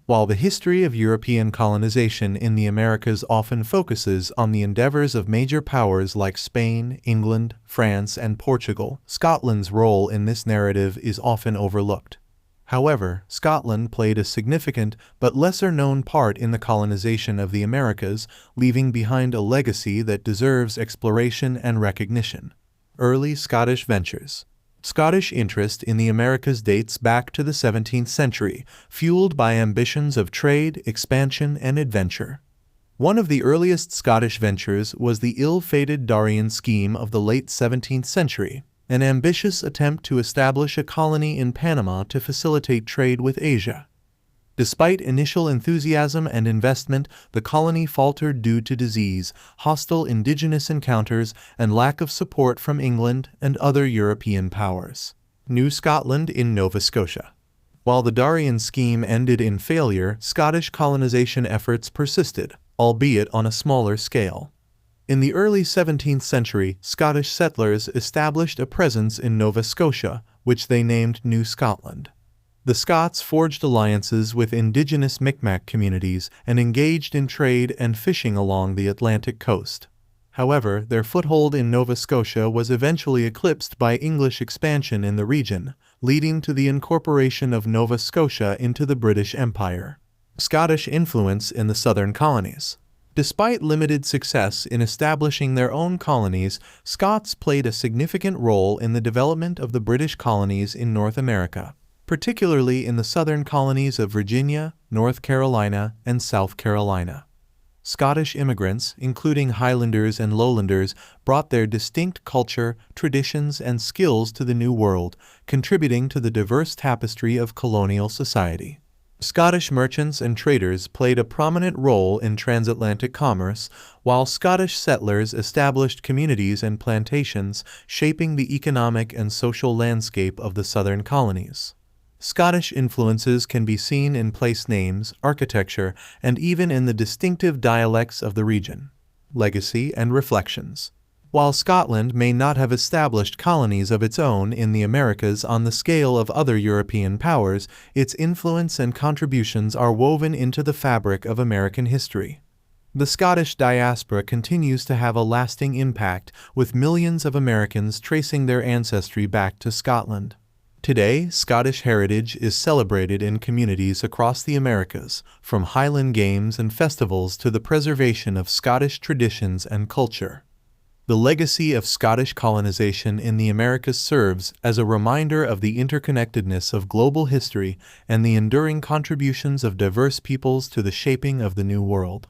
While the history of European colonization in the Americas often focuses on the endeavors of major powers like Spain, England, France, and Portugal, Scotland's role in this narrative is often overlooked. However, Scotland played a significant but lesser-known part in the colonization of the Americas, leaving behind a legacy that deserves exploration and recognition. Early Scottish ventures. Scottish interest in the Americas dates back to the 17th century, fueled by ambitions of trade, expansion, and adventure. One of the earliest Scottish ventures was the ill-fated Darien scheme of the late 17th century, an ambitious attempt to establish a colony in Panama to facilitate trade with Asia. Despite initial enthusiasm and investment, the colony faltered due to disease, hostile indigenous encounters, and lack of support from England and other European powers. New Scotland in Nova Scotia. While the Darien scheme ended in failure, Scottish colonization efforts persisted, albeit on a smaller scale. In the early 17th century, Scottish settlers established a presence in Nova Scotia, which they named New Scotland. The Scots forged alliances with indigenous Mi'kmaq communities and engaged in trade and fishing along the Atlantic coast. However, their foothold in Nova Scotia was eventually eclipsed by English expansion in the region, leading to the incorporation of Nova Scotia into the British Empire. Scottish influence in the southern colonies. Despite limited success in establishing their own colonies, Scots played a significant role in the development of the British colonies in North America, particularly in the southern colonies of Virginia, North Carolina, and South Carolina. Scottish immigrants, including Highlanders and Lowlanders, brought their distinct culture, traditions, and skills to the New World, contributing to the diverse tapestry of colonial society. Scottish merchants and traders played a prominent role in transatlantic commerce, while Scottish settlers established communities and plantations, shaping the economic and social landscape of the southern colonies. Scottish influences can be seen in place names, architecture, and even in the distinctive dialects of the region. Legacy and reflections. While Scotland may not have established colonies of its own in the Americas on the scale of other European powers, its influence and contributions are woven into the fabric of American history. The Scottish diaspora continues to have a lasting impact, with millions of Americans tracing their ancestry back to Scotland. Today, Scottish heritage is celebrated in communities across the Americas, from Highland games and festivals to the preservation of Scottish traditions and culture. The legacy of Scottish colonization in the Americas serves as a reminder of the interconnectedness of global history and the enduring contributions of diverse peoples to the shaping of the New World.